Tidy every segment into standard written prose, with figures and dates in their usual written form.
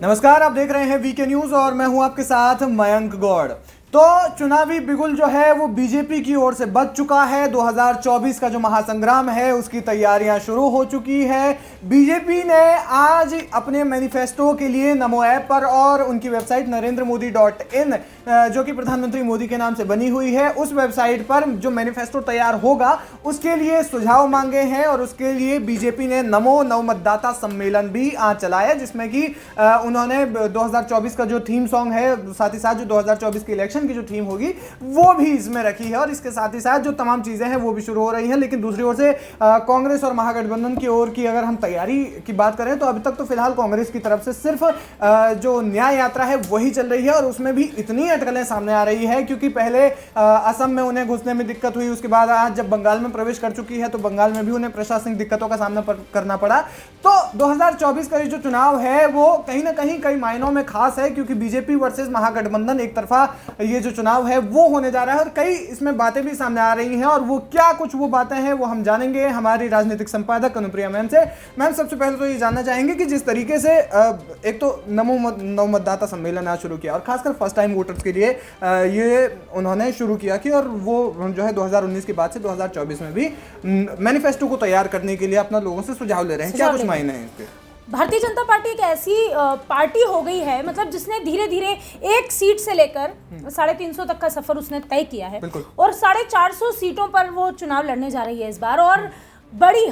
नमस्कार, आप देख रहे हैं वीके न्यूज और मैं हूं आपके साथ मयंक गौड़। तो चुनावी बिगुल जो है वो बीजेपी की ओर से बच चुका है। 2024 का जो महासंग्राम है उसकी तैयारियां शुरू हो चुकी है। बीजेपी ने आज अपने मैनिफेस्टो के लिए नमो ऐप पर और उनकी वेबसाइट NarendraModi.in जो कि प्रधानमंत्री मोदी के नाम से बनी हुई है, उस वेबसाइट पर जो मैनिफेस्टो तैयार होगा उसके लिए सुझाव मांगे हैं और उसके लिए बीजेपी ने नमो नवमतदाता सम्मेलन भी आज चलाया, जिसमें कि उन्होंने 2024 का जो थीम सॉन्ग है, साथ ही साथ जो 2024 के इलेक्शन की जो थीम होगी वो भी इसमें रखी है और इसके साथ ही साथ जो तमाम चीजें हैं वो भी शुरू हो रही हैं। लेकिन दूसरी ओर से कांग्रेस और महागठबंधन की ओर की अगर हम तैयारी की बात करें तो अभी तक तो फिलहाल कांग्रेस की तरफ से सिर्फ जो न्याय यात्रा है वही चल रही है और उसमें भी इतनी अटकलें सामने आ रही है क्योंकि पहले असम में उन्हें घुसने में दिक्कत हुई, उसके बाद आज जब बंगाल में प्रवेश कर चुकी है तो बंगाल में भी उन्हें प्रशासनिक दिक्कतों का सामना करना पड़ा। तो 2024 का ये जो चुनाव है वो कहीं ना कहीं कई मायनों में खास है क्योंकि बीजेपी वर्सेस महागठबंधन एक तरफा ये जो चुनाव है वो होने जा रहा है और कई इसमें बातें भी सामने आ रही हैं और वो क्या कुछ वो बातें हैं वो हम जानेंगे हमारी राजनीतिक संपादक अनुप्रिया मैम से। मैम, सबसे पहले तो ये जानना चाहेंगे कि जिस तरीके से एक तो नमो नवमतदाता सम्मेलन आज शुरू किया और खासकर फर्स्ट टाइम वोटर्स के लिए ये उन्होंने शुरू किया कि और वो जो है 2019 के बाद से 2024 में भी मैनिफेस्टो को तैयार करने के लिए अपना लोगों से सुझाव ले रहे हैं। क्या कुछ मायने हैं इसके? भारतीय जनता पार्टी एक ऐसी पार्टी हो गई है, मतलब जिसने धीरे धीरे एक सीट से लेकर 350 तक का सफर उसने तय किया है और 450 सीटों पर वो चुनाव लड़ने जा रही है इस बार और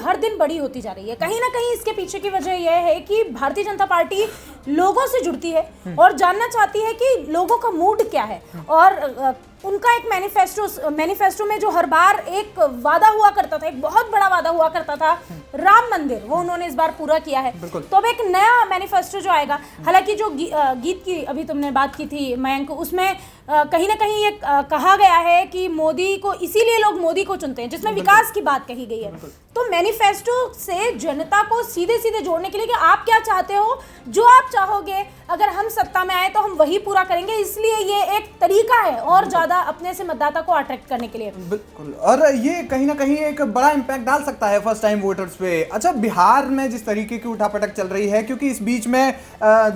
हर दिन बड़ी होती जा रही है। कहीं ना कहीं इसके पीछे की वजह यह है कि भारतीय जनता पार्टी लोगों से जुड़ती है और जानना चाहती है कि लोगों का मूड क्या है और उनका एक मैनिफेस्टो में जो हर बार एक वादा हुआ करता था, एक बहुत बड़ा वादा हुआ करता था, राम मंदिर, वो उन्होंने इस बार पूरा किया है। तो अब एक नया मैनिफेस्टो जो आएगा, हालांकि जो गीत की अभी तुमने बात की थी मयंक, उसमें कहीं ना कहीं ये कहा गया है कि मोदी को, इसीलिए लोग मोदी को चुनते हैं, जिसमें विकास की बात कही गई है। तो मैनिफेस्टो से जनता को सीधे सीधे जोड़ने के लिए कि आप क्या चाहते हो, जो आप चाहोगे अगर हम सत्ता में आए तो हम वही पूरा करेंगे, इसलिए ये एक तरीका है और ज्यादा अपने से मतदाता को अट्रैक्ट करने के लिए। बिल्कुल, और ये कहीं ना कहीं एक बड़ा इंपैक्ट डाल सकता है फर्स्ट टाइम वोटर्स पे। अच्छा, बिहार में जिस तरीके की उठापटक चल रही है, क्योंकि इस बीच में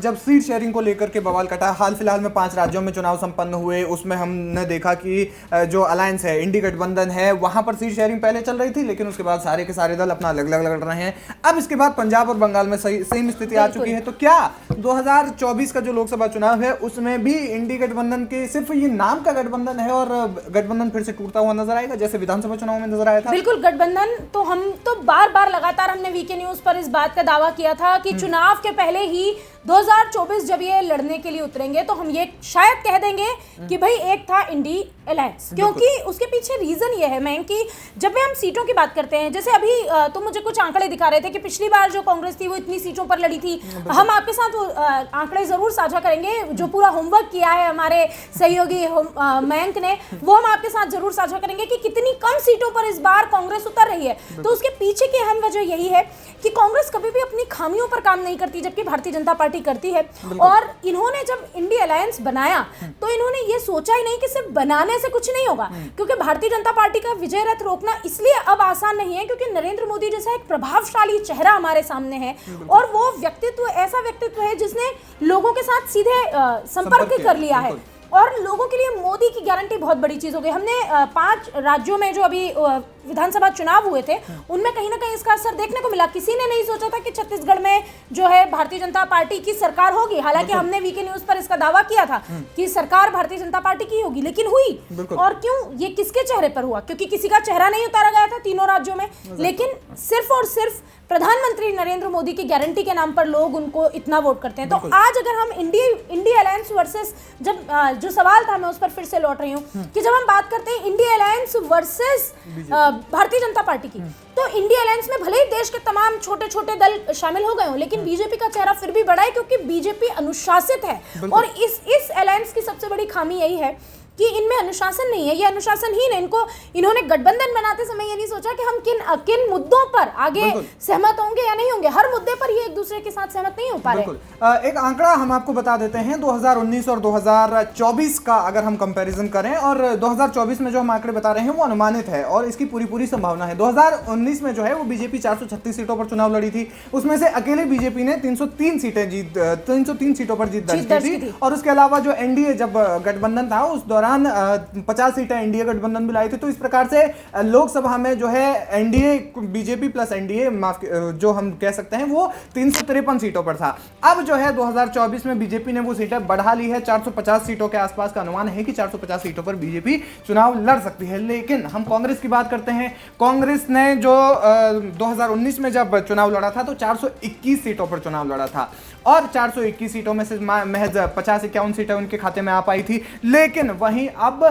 जब सीट शेयरिंग को लेकर के बवाल कटा, हाल फिलहाल में 5 राज्यों में चुनाव संपन्न हुए, उसमें हमने देखा कि जो अलायंस है, इंडी गठबंधन है, वहां पर सीट शेयरिंग पहले चल रही थी लेकिन उसके बाद सारे के सारे दल अपना अलग अलग लड़ रहे हैं। अब इसके बाद पंजाब और बंगाल में सेम स्थिति आ चुकी है। तो क्या 2024 का जो लोकसभा चुनाव है उसमें भी इंडी गठबंधन के सिर्फ ये नाम का गठबंधन है और गठबंधन फिर से टूटता हुआ नजर आएगा जैसे विधानसभा चुनाव में नजर आया था? बिल्कुल, गठबंधन तो हम तो बार बार लगातार हमने वीके न्यूज पर इस बात का दावा किया था कि चुनाव के पहले ही 2024 जब ये लड़ने के लिए उतरेंगे तो हम ये शायद कह देंगे कि भाई एक था इंडी अलायंस, क्योंकि उसके पीछे रीजन ये है मैं कि जब भी हम सीटों की बात करते हैं, जैसे अभी तुम मुझे कुछ आंकड़े दिखा रहे थे कि पिछली बार जो कांग्रेस थी वो इतनी सीटों पर लड़ी थी। हम आपके साथ वो आंकड़े जरूर साझा करेंगे, जो पूरा होमवर्क किया है हमारे सहयोगी मयंक ने, वो हम आपके साथ जरूर साझा करेंगे कि कितनी कम सीटों पर इस बार कांग्रेस उतर रही है। तो उसके पीछे की अहम वजह यही है कि कांग्रेस कभी भी अपनी खामियों पर काम नहीं करती, जबकि भारतीय जनता पार्टी करती है। और इन्होंने जब इंडी अलायंस बनाया तो इन्होंने ये सोचा ही नहीं कि सिर्फ बनाने से कुछ नहीं होगा, क्योंकि भारतीय जनता पार्टी का विजय रथ रोकना इसलिए अब आसान नहीं है क्योंकि नरेंद्र मोदी जैसा एक प्रभावशाली चेहरा हमारे सामने है और वो व्यक्तित्व ऐसा व्यक्तित्व है जिसने लोगों के साथ सीधे संपर्क कर लिया है और लोगों के लिए मोदी की गारंटी बहुत बड़ी चीज हो गई। हमने 5 राज्यों में जो अभी विधानसभा चुनाव हुए थे उनमें कहीं ना कहीं इसका असर देखने को मिला। किसी ने नहीं सोचा था कि छत्तीसगढ़ में जो है भारतीय जनता पार्टी की सरकार होगी, हालांकि हमने वीके न्यूज पर इसका दावा किया था कि सरकार भारतीय जनता पार्टी की होगी, लेकिन हुई। और क्यों? ये किसके चेहरे पर हुआ? क्योंकि किसी का चेहरा नहीं उतारा गया था तीनों राज्यों में, लेकिन सिर्फ और सिर्फ प्रधानमंत्री नरेंद्र मोदी की गारंटी के नाम पर लोग उनको इतना वोट करते हैं। तो आज अगर हम इंडी अलायंस वर्सेस, जब जो सवाल था मैं उस पर फिर से लौट रही हूँ कि जब हम बात करते हैं INDI alliance versus Bharatiya Janata party की, तो इंडी अलायंस में भले ही देश के तमाम छोटे छोटे दल शामिल हो गए हों, लेकिन बीजेपी का चेहरा फिर भी बड़ा है क्योंकि बीजेपी अनुशासित है। और इस अलायंस की सबसे बड़ी खामी यही है कि इनमें अनुशासन नहीं है, ये अनुशासनहीन है। इन्होंने गठबंधन बनाते समय ये नहीं सोचा कि हम किन मुद्दों पर आगे सहमत होंगे या नहीं होंगे। हर मुद्दे पर ये एक दूसरे के साथ सहमत नहीं हो पा रहे। एक आंकड़ा हम आपको बता देते हैं 2019 और 2024 का अगर हम कंपैरिजन करें, और 2024 में जो हम आंकड़े बता रहे हैं वो अनुमानित है और इसकी पूरी संभावना है। 2019 में जो है वो बीजेपी 436 सीटों पर चुनाव लड़ी थी, उसमें से अकेले बीजेपी ने 303 सीटों पर जीत दर्ज की थी। और उसके अलावा जो एनडीए जब गठबंधन था उस दौरान 50 सीटें एनडीए गठबंधन भी लाई थी। तो इस प्रकार से लोकसभा में जो है एनडीए बीजेपी प्लस एनडीए जो हम कह सकते हैं वो 353 सीटों पर था। अब जो है 2024 में बीजेपी ने वो सीटें बढ़ा ली है, 450 सीटों के आसपास का अनुमान है कि 450 सीटों पर बीजेपी चुनाव लड़ सकती है। लेकिन हम कांग्रेस की बात करते हैं। कांग्रेस ने जो 2019 में जब चुनाव लड़ा था तो 421 सीटों पर चुनाव लड़ा था और 421 सीटों में से महज 50-51 सीटें उनके खाते में आ पाई थी। लेकिन वहीं अब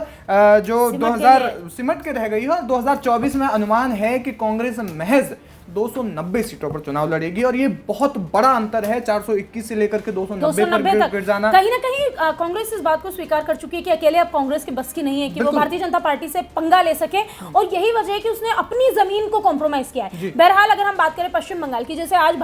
जो 2000 सिमट के रह गई है और 2024 में अनुमान है कि कांग्रेस महज 290 सीटों पर चुनाव लड़ेगी और ये बहुत बड़ा अंतर है 421 से लेकर के 290 पर गिर जाना। कहीं ना कहीं कांग्रेस इस बात को स्वीकार कर चुकी है कि अकेले अब कांग्रेस की बस की नहीं है कि वो भारतीय जनता पार्टी से पंगा ले सके और यही वजह है कि उसने अपनी जमीन को कॉम्प्रोमाइज किया है। बहरहाल अगर हम बात करें पश्चिम बंगाल की, जैसे आज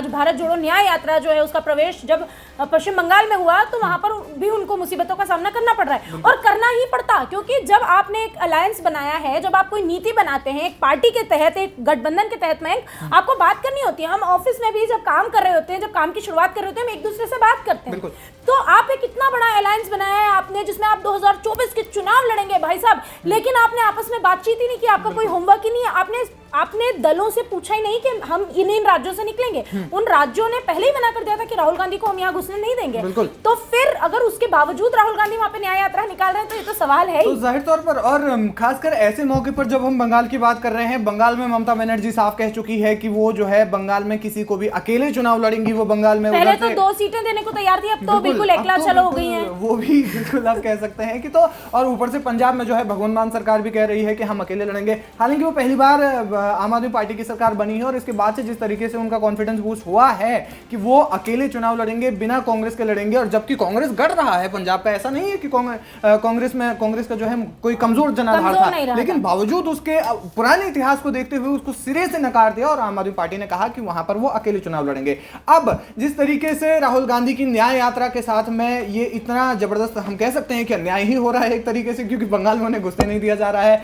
भारत जोड़ो न्याय यात्रा जो है उसका प्रवेश जब पश्चिम बंगाल में हुआ तो वहां पर भी उनको मुसीबतों का सामना करना पड़ रहा है और करना ही पड़ता, क्योंकि जब आपने एक अलायंस बनाया है, जब आप कोई नीति बनाते हैं एक पार्टी के तहत, एक गठबंधन के तहत में आपको बात करनी होती है। हम ऑफिस में भी जब काम कर रहे होते हैं, जब काम की शुरुआत कर रहे होते हैं, हम एक दूसरे से बात करते हैं। तो आप एक इतना बड़ा अलायंस बनाया है आपने जिसमें आप 2024 के चुनाव लड़ेंगे भाई साहब, लेकिन आपने आपस में बातचीत ही नहीं की, आपका कोई होमवर्क ही नहीं है। आपने दलों से पूछा ही नहीं कि हम इन राज्यों से निकलेंगे। उन राज्यों ने पहले ही मना कर दिया था कि राहुल गांधी को हम यहाँ घुसने नहीं देंगे। तो फिर अगर उसके बावजूद राहुल गांधी वहां पे न्याय यात्रा निकाल रहे हैं तो ये तो सवाल है। तो जाहिर तौर पर और खासकर ऐसे मौके पर जब हम बंगाल की बात कर रहे हैं, बंगाल में ममता बनर्जी साफ कह चुकी है कि वो जो है बंगाल में किसी को भी अकेले चुनाव लड़ेंगी। वो बंगाल में पहले तो 2 सीटें देने को तैयार थी, अब तो बिल्कुल एकला चलो हो गई है। वो भी बिल्कुल आप कह सकते हैं कि तो और ऊपर से पंजाब में जो है भगवंत मान सरकार भी कह रही है कि हम अकेले लड़ेंगे। हालांकि वो पहली बार आम आदमी पार्टी की सरकार बनी है और इसके बाद से जिस तरीके से उनका कॉन्फिडेंस बूस्ट हुआ है कि वो अकेले चुनाव लड़ेंगे, बिना कांग्रेस के लड़ेंगे, और जबकि कांग्रेस गढ़ रहा है पंजाब का, ऐसा नहीं है कि कांग्रेस का जो है कोई कमजोर जनाधार था, लेकिन बावजूद उसके पुराने इतिहास को देखते हुए उसको सिरे से नकार दिया और आम आदमी पार्टी ने कहा कि वहां पर वो अकेले चुनाव लड़ेंगे। अब जिस तरीके से राहुल गांधी की न्याय यात्रा के साथ में ये इतना जबरदस्त हम कह सकते हैं कि अन्याय ही हो रहा है एक तरीके से, क्योंकि बंगाल में उन्हें घुसने नहीं दिया जा रहा है,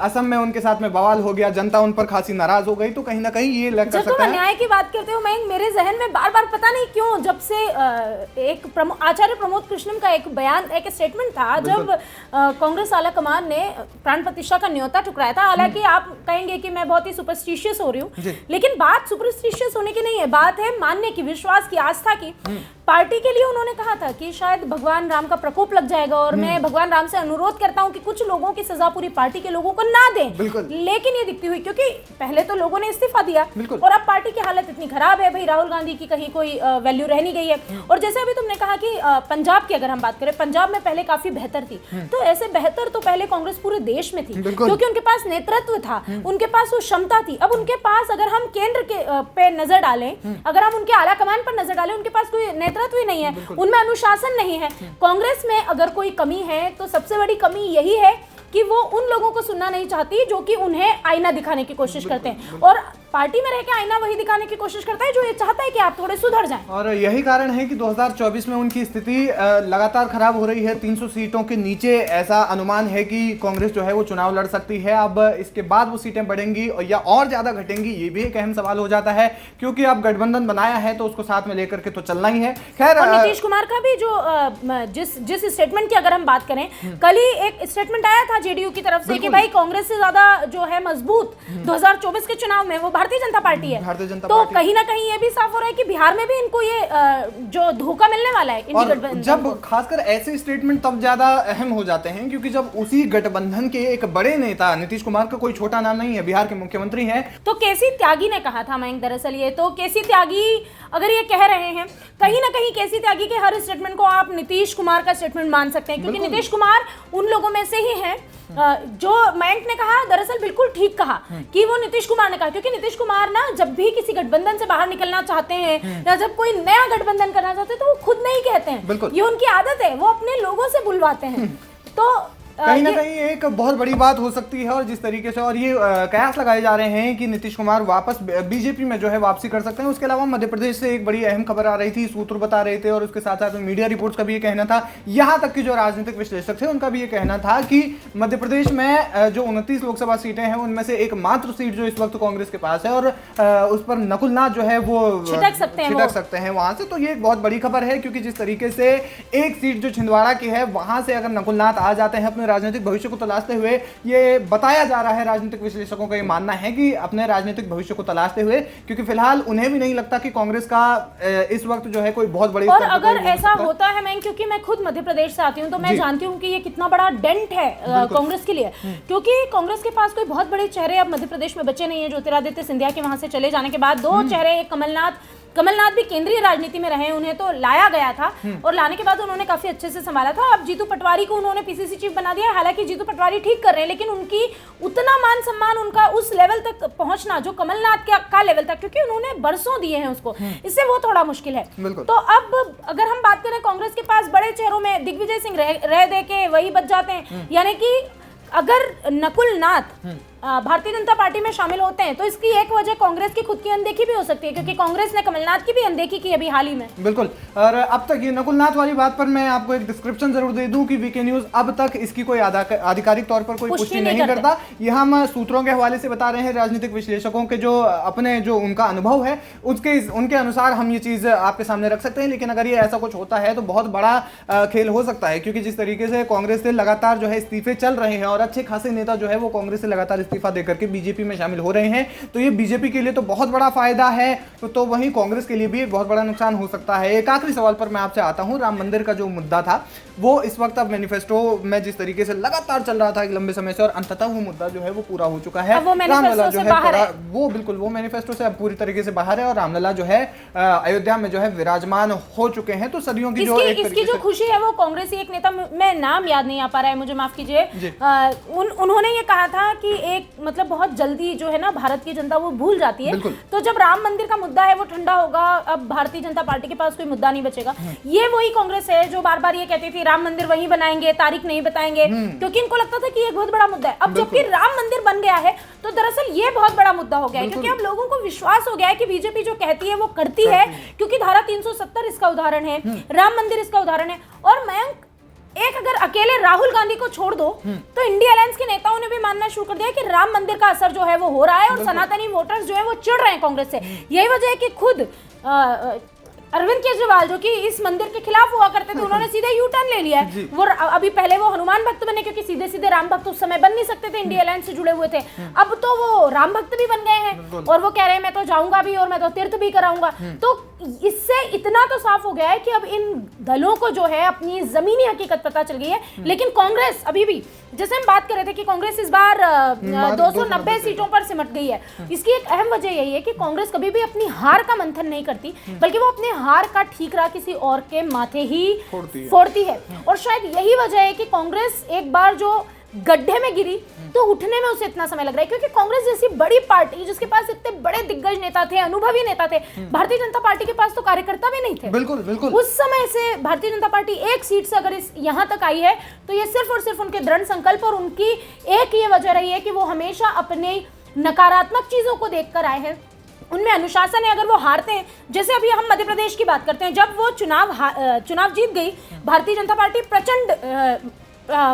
असम में उनके साथ में बवाल हो गया, जनता उन पर खासी नाराज हो गई। तो कहीं ना कहीं ये लग सकता है। न्याय की बात करते हो, मैं मेरे जहन में बार बार पता नहीं क्यों जब से एक आचार्य प्रमोद कृष्णम का एक बयान, एक स्टेटमेंट था जब कांग्रेस आला कमान ने प्राण प्रतिष्ठा का न्योता ठुकराया था। हालांकि आप कहेंगे कि मैं बहुत ही सुपरस्टिशियस हो रही हूँ, लेकिन बात सुपरस्टिशियस होने की नहीं है, बात है मानने की, विश्वास की, आस्था की। पार्टी के लिए उन्होंने कहा था कि शायद भगवान राम का प्रकोप लग जाएगा और मैं भगवान राम से अनुरोध करता हूं कि कुछ लोगों की सजा पूरी पार्टी के लोगों को ना दें। लेकिन ये दिखती हुई, क्योंकि पहले तो लोगों ने इस्तीफा दिया और अब पार्टी की हालत इतनी खराब है, भाई राहुल गांधी की कहीं कोई वैल्यू रह नहीं गई है। और जैसे अभी तुमने कहा कि पंजाब की अगर हम बात करें, पंजाब में पहले काफी बेहतर थी, तो ऐसे बेहतर तो पहले कांग्रेस पूरे देश में थी, क्योंकि उनके पास नेतृत्व था, उनके पास वो क्षमता थी। अब उनके पास अगर हम केंद्र के पे नजर डालें, अगर हम उनके आला कमान पर नजर डालें, उनके पास कोई नेतृत्व ही नहीं है, उनमें अनुशासन नहीं है। कांग्रेस में अगर कोई कमी है तो सबसे बड़ी कमी यही है कि वो उन लोगों को सुनना नहीं चाहती जो कि उन्हें आईना दिखाने की कोशिश करते हैं, और पार्टी में रहकर आईना वही दिखाने की कोशिश करता है जो ये चाहता है कि आप थोड़े सुधर जाएं। और यही कारण है कि 2024 में उनकी स्थिति लगातार खराब हो रही है। 300 सीटों के नीचे ऐसा अनुमान है कि कांग्रेस जो है वो चुनाव लड़ सकती है। अब इसके बाद वो सीटें बढ़ेंगी या और ज्यादा घटेंगी, ये भी एक अहम सवाल हो जाता है, क्योंकि अब गठबंधन बनाया है तो उसको साथ में लेकर के तो चलना ही है। खैर, नीतीश कुमार का भी जो जिस स्टेटमेंट की अगर हम बात करें, कल ही एक स्टेटमेंट आया था जेडीयू की तरफ से कि भाई कांग्रेस से ज्यादा जो है मजबूत 2024 के चुनाव में वो भारतीय जनता पार्टी है। तो कहीं ना कहीं ये भी साफ हो रहा है कि बिहार में भी इनको ये जो धोखा मिलने वाला है इंडी गठबंधन। जब खासकर ऐसे स्टेटमेंट तब ज्यादा अहम हो जाते हैं क्योंकि जब उसी गठबंधन के एक बड़े नेता, नीतीश कुमार का कोई छोटा नाम नहीं है, बिहार के मुख्यमंत्री हैं। तो केसी त्यागी ने कहा था, मयंक, दरअसल ये तो केसी त्यागी अगर ये कह रहे हैं, कहीं ना कहीं केसी त्यागी के हर स्टेटमेंट को आप नीतीश कुमार का स्टेटमेंट मान सकते हैं, क्योंकि नीतीश कुमार उन लोगों में से ही हैं जो मयंक ने कहा दरअसल बिल्कुल ठीक कहा कि वो नीतीश कुमार ने कहा, क्योंकि नीतीश कुमार ना जब भी किसी गठबंधन से बाहर निकलना चाहते हैं या जब कोई नया गठबंधन करना चाहते हैं तो वो खुद नहीं कहते हैं, ये उनकी आदत है, वो अपने लोगों से बुलवाते हैं। तो कहीं ना कहीं एक बहुत बड़ी बात हो सकती है, और जिस तरीके से और ये कयास लगाए जा रहे हैं कि नीतीश कुमार वापस बीजेपी में जो है वापसी कर सकते हैं। उसके अलावा मध्य प्रदेश से एक बड़ी अहम खबर आ रही थी, सूत्र बता रहे थे, और उसके साथ साथ मीडिया रिपोर्ट्स का भी ये कहना था, यहाँ तक कि जो राजनीतिक विश्लेषक थे उनका भी ये कहना था कि मध्य प्रदेश में जो 29 लोकसभा सीटें हैं उनमें से एकमात्र सीट जो इस वक्त कांग्रेस के पास है, और उस पर नकुल नाथ जो है वो छिटक सकते हैं वहां से। तो ये एक बहुत बड़ी खबर है, क्योंकि जिस तरीके से एक सीट जो छिंदवाड़ा की है वहां से अगर नकुल नाथ आ जाते हैं अपने राजनीतिक भविष्य को तलाशते हुए, ये बताया जा रहा है, राजनीतिक विश्लेषकों का ये मानना है कि अपने राजनीतिक भविष्य को तलाशते हुए, क्योंकि फिलहाल उन्हें भी नहीं लगता कि कांग्रेस का इस वक्त जो है कोई बहुत बड़ी, और अगर ऐसा होता है, मैं क्योंकि मैं खुद मध्य प्रदेश से आती हूं, तो मैं जानती हूं कि ये कितना बड़ा डेंट है कांग्रेस के लिए, क्योंकि कांग्रेस के पास कोई बहुत बड़े चेहरे अब मध्य प्रदेश में बचे नहीं है। ज्योतिरादित्य सिंधिया के वहां से चले जाने के बाद दो चेहरे, एक कमलनाथ भी केंद्रीय राजनीति में रहे, उन्हें तो लाया गया था और लाने के बाद उन्होंने काफी अच्छे से संभाला था। अब जीतू पटवारी को उन्होंने पीसीसी चीफ बना दिया। हालांकि जीतू पटवारी ठीक कर रहे हैं, लेकिन उनकी उतना मान सम्मान, उनका उस लेवल तक पहुंचना जो कमलनाथ का लेवल था, क्योंकि उन्होंने बरसों दिए हैं उसको, इससे वो थोड़ा मुश्किल है। तो अब अगर हम बात करें, कांग्रेस के पास बड़े चेहरों में दिग्विजय सिंह रह दे के वही बच जाते हैं, यानी कि अगर नकुल नाथ भारतीय जनता पार्टी में शामिल होते हैं तो इसकी एक वजह कांग्रेस की खुद की अनदेखी भी हो सकती है, क्योंकि कांग्रेस ने कमलनाथ की भी अनदेखी की अभी हाल ही में। बिल्कुल। और अब तक ये नकुल नाथ वाली बात पर मैं आपको एक डिस्क्रिप्शन जरूर दे दूं कि वीके न्यूज अब तक इसकी कोई आधिकारिक तौर पर कोई पुष्टि नहीं करता। ये हम सूत्रों के हवाले से बता रहे हैं, राजनीतिक विश्लेषकों के जो अपने जो उनका अनुभव है उनके अनुसार हम ये चीज आपके सामने रख सकते हैं। लेकिन अगर ये ऐसा कुछ होता है तो बहुत बड़ा खेल हो सकता है, क्योंकि जिस तरीके से कांग्रेस से लगातार जो है इस्तीफे चल रहे हैं और अच्छे खासे नेता जो है वो कांग्रेस से लगातार इस्तीफा देकर के बीजेपी में शामिल हो रहे हैं, तो ये बीजेपी के लिए तो बहुत बड़ा फायदा है, तो वहीं कांग्रेस के लिए भी एक बहुत बड़ा नुकसान हो सकता है। एक आखिरी सवाल पर मैं आपसे आता हूं, राम मंदिर का जो मुद्दा था वो इस वक्त अब मैनिफेस्टो में जिस तरीके से लगातार चल रहा था एक लंबे समय से, और अंततः वो मुद्दा जो है वो पूरा हो चुका है। रामलला जो है वो बिल्कुल वो मैनिफेस्टो से अब पूरी तरीके से बाहर है, और रामलला जो है अयोध्या में जो है विराजमान हो चुके हैं। तो सदियों की जो इसकी जो खुशी है वो कांग्रेसी एक नेता, मैं नाम याद नहीं आ पा रहा है, मुझे माफ कीजिए, उन्होंने ये कहा था कि एक मतलब बहुत जल्दी जो है ना भारत की जनता वो भूल जाती है, तो जब राम मंदिर का मुद्दा है वो ठंडा होगा, अब भारतीय जनता पार्टी के पास कोई मुद्दा नहीं बचेगा। ये वही कांग्रेस है जो बार बार ये कहती थी राम मंदिर वहीं बनाएंगे, तारीख नहीं बताएंगे, क्योंकि इनको लगता था कि ये बहुत बड़ा मुद्दा है। अब जबकि राम मंदिर बन गया है तो दरअसल ये बहुत बड़ा मुद्दा हो गया है, क्योंकि अब लोगों को विश्वास हो गया है कि बीजेपी जो कहती है वो करती है, क्योंकि धारा 370 इसका उदाहरण है, राम मंदिर इसका उदाहरण है। और मयंक, एक अगर अकेले राहुल गांधी को छोड़ दो तो इंडिया अलायंस के नेताओं ने भी मानना शुरू कर दिया कि राम मंदिर का असर जो है वो हो रहा है, और सनातनी वोटर्स जो है वो चिढ़ रहे हैं कांग्रेस से। यही वजह है कि खुद अरविंद केजरीवाल जो कि इस मंदिर के खिलाफ हुआ करते थे, उन्होंने सीधे यू टर्न ले लिया है। वो अभी पहले वो हनुमान भक्त बने, क्योंकि सीधे सीधे राम भक्त उस समय बन नहीं सकते थे, इंडिया अलायंस से जुड़े हुए थे। अब तो वो राम भक्त भी बन गए हैं, और वो कह रहे हैं मैं तो जाऊंगा भी और मैं तो तीर्थ भी कराऊंगा। तो इससे इतना तो साफ हो गया है कि अब इन दलों को जो है अपनी जमीनी हकीकत पता चल गई है। लेकिन कांग्रेस अभी भी, जैसे हम बात कर रहे थे कि कांग्रेस इस बार 290 सीटों पर सिमट गई है, इसकी एक अहम वजह यही है कि कांग्रेस कभी भी अपनी हार का मंथन नहीं करती, बल्कि वो अपने हार का ठीकरा किसी और के माथे ही फोड़ती है। और शायद यही वजह है कि कांग्रेस एक बार जो गड्ढे में गिरी तो उठने में उसे इतना समय लग रहा है, क्योंकि कांग्रेस जैसी बड़ी पार्टी जिसके पास इतने बड़े दिग्गज नेता थे, अनुभवी नेता थे, भारतीय जनता पार्टी के पास तो कार्यकर्ता भी नहीं थे। बिल्कुल बिल्कुल। उस समय से भारतीय जनता पार्टी एक सीट से अगर यहाँ तक आई है तो ये सिर्फ और सिर्फ उनके दृढ़ संकल्प और उनकी एक ये वजह रही है कि वो हमेशा अपने नकारात्मक चीजों को देखकर आए हैं, उनमें अनुशासन है। अगर वो हारते हैं, जैसे अभी हम मध्य प्रदेश की बात करते हैं, जब वो चुनाव जीत गई भारतीय जनता पार्टी प्रचंड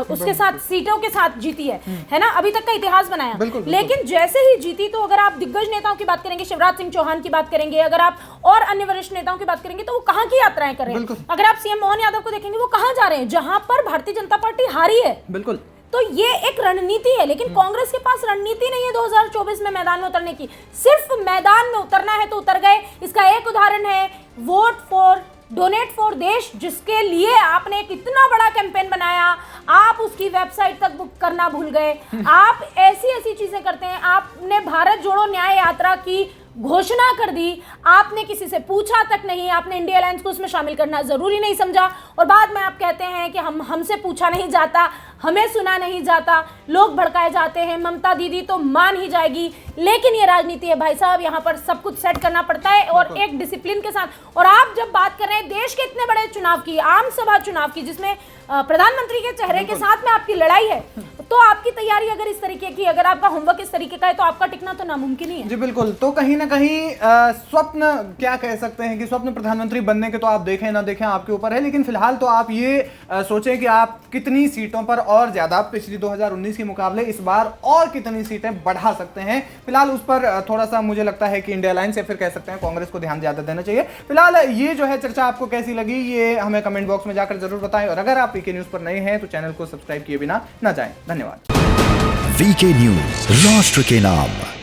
उसके साथ सीटों के साथ जीती है ना, अभी तक का इतिहास बनाया। लेकिन जैसे ही जीती तो अगर आप दिग्गज नेताओं की बात करेंगे, शिवराज सिंह चौहान की बात करेंगे, अगर आप और अन्य वरिष्ठ नेताओं की बात करेंगे तो वो कहां की यात्राएं कर रहे हैं। अगर आप सीएम मोहन यादव को देखेंगे वो कहां जा रहे हैं, जहां पर भारतीय जनता पार्टी हारी है। बिल्कुल। तो ये एक रणनीति है, लेकिन कांग्रेस के पास रणनीति नहीं है 2024 में मैदान में उतरने की। सिर्फ मैदान में उतरना है तो उतर गए। इसका एक उदाहरण है वोट फॉर डोनेट फॉर देश, जिसके लिए आपने एक इतना बड़ा कैंपेन बनाया, आप उसकी वेबसाइट तक बुक करना भूल गए। आप ऐसी चीजें करते हैं। आपने भारत जोड़ो न्याय यात्रा की घोषणा कर दी, आपने किसी से पूछा तक नहीं, आपने इंडिया अलायंस को उसमें शामिल करना जरूरी नहीं समझा, और बाद में आप कहते हैं कि हमसे पूछा नहीं जाता, हमें सुना नहीं जाता, लोग भड़काए जाते हैं, ममता दीदी तो मान ही जाएगी। लेकिन ये राजनीति है भाई साहब, यहाँ पर सब कुछ सेट करना पड़ता है और एक डिसिप्लिन के साथ। और आप जब बात कर रहे हैं देश के इतने बड़े चुनाव की, आम सभा चुनाव की, जिसमें प्रधानमंत्री के चेहरे के साथ में आपकी लड़ाई है, तो आपकी तैयारी अगर इस तरीके की, अगर आपका होमवर्क इस तरीके का है, तो आपका टिकना तो नामुमकिन ही है। जी बिल्कुल। तो कहीं ना कहीं स्वप्न क्या कह सकते हैं कि स्वप्न प्रधानमंत्री बनने के तो आप देखें ना देखें आपके ऊपर है, लेकिन फिलहाल तो आप ये सोचें कि आप कितनी सीटों पर और ज्यादा पिछली 2019 के मुकाबले इस बार और कितनी सीटें बढ़ा सकते हैं। फिलहाल उस पर थोड़ा सा मुझे लगता है कि इंडिया अलायंस या फिर कह सकते हैं कांग्रेस को ध्यान ज्यादा देना चाहिए। फिलहाल ये जो है चर्चा आपको कैसी लगी, ये हमें कमेंट बॉक्स में जाकर जरूर बताएं, और अगर आप वीके न्यूज पर नए हैं तो चैनल को सब्सक्राइब किए बिना ना जाएं। धन्यवाद। वीके न्यूज, राष्ट्र के नाम।